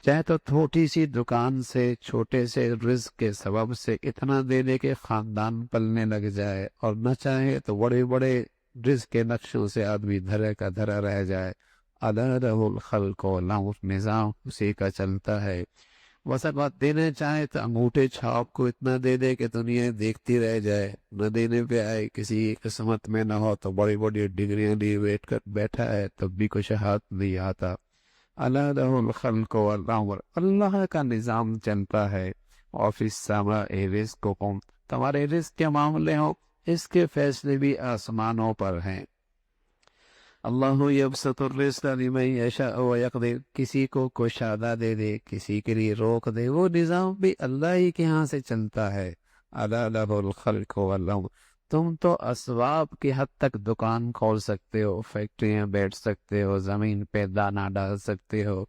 چاہے تو چھوٹی سی دکان سے، چھوٹے سے رزق کے سبب سے اتنا دے دے کہ خاندان پلنے لگ جائے، اور نہ چاہے تو بڑے بڑے رزق کے نقشوں سے آدمی دھرے کا دھرا رہ جائے۔ الا لہ الخلق والامر، نظام اسی کا چلتا ہے۔ بس بات دینا چاہے تو انگوٹھے چھاپ کو اتنا دے دے کہ دنیا دیکھتی رہ جائے، نہ دینے پہ آئے، کسی کی قسمت میں نہ ہو تو بڑی بڑی ڈگریاں لیے بیٹھا ہے تب بھی کچھ ہاتھ نہیں آتا۔ اللہ لہ الخلق والامر، اللہ کا نظام چلتا ہے۔ اور فی السماء رزقکم، تمہارے رزق کے معاملے ہو، اس کے فیصلے بھی آسمانوں پر ہیں۔ اللہ یبسط الرزق لمن یشاء ویقدر، کسی کو کشادہ دے دے، کسی کے لیے روک دے، وہ نظام بھی اللہ ہی کے ہاں سے چلتا ہے۔ الا لہ الخلق والامر، تم تو اسباب کی حد تک دکان کھول سکتے ہو، فیکٹریاں بیٹھ سکتے ہو، زمین پہ دانہ ڈال سکتے ہو،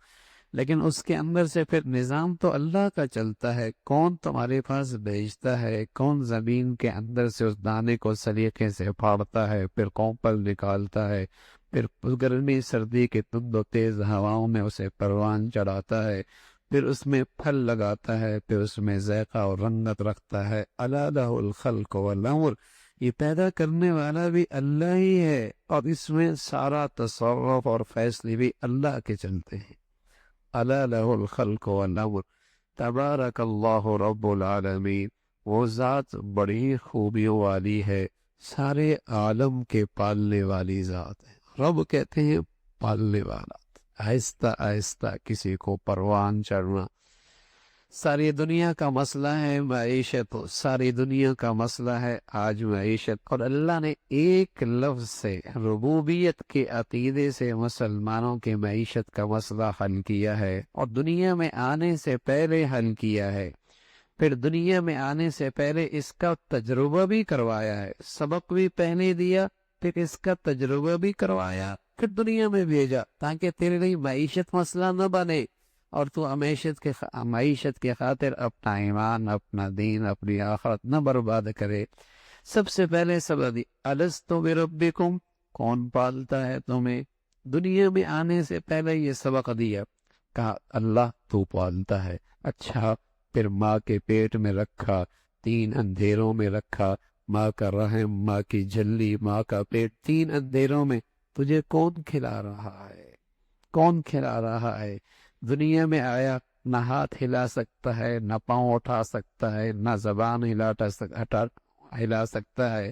لیکن اس کے اندر سے پھر نظام تو اللہ کا چلتا ہے۔ کون تمہارے پاس بھیجتا ہے، کون زمین کے اندر سے اس دانے کو سلیقے سے پھاڑتا ہے، پھر کونپل نکالتا ہے، پھر گرمی سردی کے تند و تیز ہواؤں میں اسے پروان چڑھاتا ہے، پھر اس میں پھل لگاتا ہے، پھر اس میں ذائقہ اور رنگت رکھتا ہے۔ الا لہ الخلق والامر، یہ پیدا کرنے والا بھی اللہ ہی ہے، اور اس میں سارا تصرف اور فیصلے بھی اللہ کے چلتے ہیں۔ الا لہ الخلق والامر، تبارک اللہ رب العالمین، وہ ذات بڑی خوبیوں والی ہے، سارے عالم کے پالنے والی ذات ہے۔ رب کہتے ہیں پالنے والا، آہستہ آہستہ کسی کو پروان چڑھنا۔ ساری دنیا کا مسئلہ ہے معیشت، ساری دنیا کا مسئلہ ہے آج معیشت، اور اللہ نے ایک لفظ سے، ربوبیت کے عقیدے سے مسلمانوں کے معیشت کا مسئلہ حل کیا ہے، اور دنیا میں آنے سے پہلے حل کیا ہے۔ پھر دنیا میں آنے سے پہلے اس کا تجربہ بھی کروایا ہے، سبق بھی پہلے دیا، پھر اس کا تجربہ بھی کروایا، پھر دنیا میں بھیجا تاکہ تیرے لیے معیشت مسئلہ نہ بنے، اور تو معیشت کے خاطر اپنا ایمان، اپنا دین، اپنی آخرت نہ برباد کرے۔ سب سے پہلے سبق دی، الست بربکم، کون پالتا ہے تمہیں؟ دنیا میں آنے سے پہلے یہ سبق دیا، کہا اللہ تو پالتا ہے۔ اچھا، پھر ماں کے پیٹ میں رکھا، 3 اندھیروں میں رکھا، ماں کا رحم، ماں کی جھلی، ماں کا پیٹ، 3 اندھیروں میں تجھے کون کھلا رہا ہے؟ کون کھلا رہا ہے؟ دنیا میں آیا، نہ ہاتھ ہلا سکتا ہے، نہ پاؤں اٹھا سکتا ہے، نہ زبان ہلا سکتا ہے،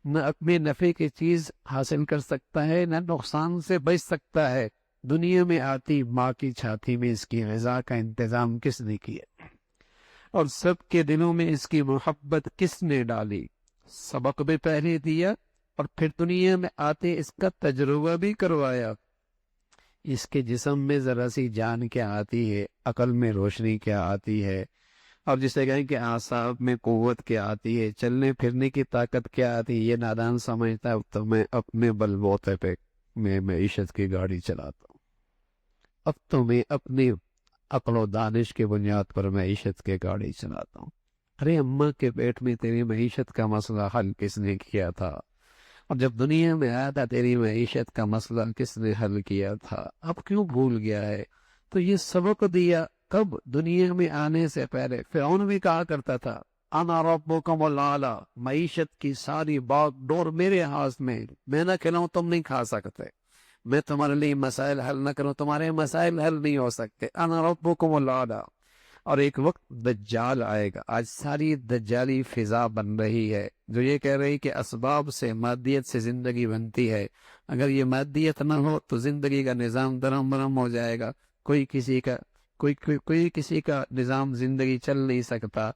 نہ اپنے نفع کی چیز حاصل کر سکتا ہے، نہ نقصان سے بچ سکتا ہے۔ دنیا میں آتی ماں کی چھاتی میں اس کی غذا کا انتظام کس نے کیا، اور سب کے دلوں میں اس کی محبت کس نے ڈالی؟ سبق بھی پہلے دیا، اور پھر دنیا میں آتے اس کا تجربہ بھی کروایا۔ اس کے جسم میں ذرا سی جان کیا آتی ہے، عقل میں روشنی کیا آتی ہے، اب جسے کہیں کہ اعصاب میں قوت کیا آتی ہے، چلنے پھرنے کی طاقت کیا آتی ہے، یہ نادان سمجھتا ہے اب تو میں اپنے بل بوتے پہ میں معیشت کی گاڑی چلاتا ہوں، اب تو میں اپنی عقل و دانش کی بنیاد پر معیشت کی گاڑی چلاتا ہوں۔ ارے اماں کے پیٹ میں تیری معیشت کا مسئلہ حل کس نے کیا تھا؟ اور جب دنیا میں آیا تھا تیری معیشت کا مسئلہ کس نے حل کیا تھا؟ اب کیوں بھول گیا ہے؟ تو یہ سبق دیا کب؟ دنیا میں آنے سے پہلے۔ فرعون بھی کہا کرتا تھا انا ربکم الاعلی، معیشت کی ساری باغ ڈور میرے ہاتھ میں نہ کھلاؤں تم نہیں کھا سکتے، میں تمہارے لیے مسائل حل نہ کروں تمہارے مسائل حل نہیں ہو سکتے، انا ربکم الاعلی۔ اور ایک وقت دجال آئے گا، آج ساری دجالی فضا بن رہی ہے جو یہ کہہ رہی کہ اسباب سے، مادیت سے زندگی بنتی ہے، اگر یہ مادیت نہ ہو تو زندگی کا نظام درم برم ہو جائے گا، کوئی کسی کا نظام زندگی چل نہیں سکتا۔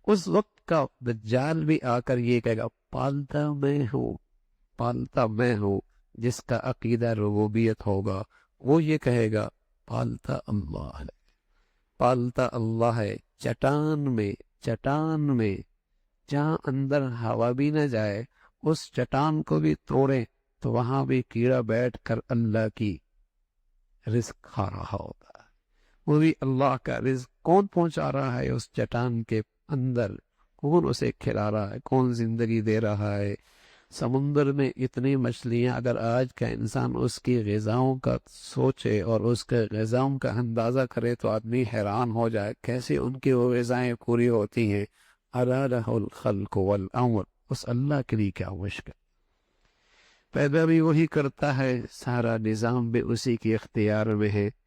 اس وقت کا دجال بھی آ کر یہ کہے گا پالتا میں ہوں، پالتا میں ہوں۔ جس کا عقیدہ ربوبیت ہوگا وہ یہ کہے گا پالتا اللہ ہے، پالتا اللہ ہے۔ چٹان میں جہاں اندر ہوا بھی نہ جائے، اس چٹان کو بھی توڑے تو وہاں بھی کیڑا بیٹھ کر اللہ کی رزق کھا رہا ہوتا ہے، وہ بھی اللہ کا رزق کون پہنچا رہا ہے اس چٹان کے اندر؟ کون اسے کھلا رہا ہے؟ کون زندگی دے رہا ہے؟ سمندر میں اتنی مچھلیاں، اگر آج کا انسان اس کی غذاؤں کا سوچے اور اس کے غذاؤں کا اندازہ کرے تو آدمی حیران ہو جائے کیسے ان کی وہ غذائیں پوری ہوتی ہیں۔ ارادہ الخلق والامر، اس اللہ کے لیے کیا مشکل، پیدا بھی وہی کرتا ہے، سارا نظام بھی اسی کے اختیار میں ہے،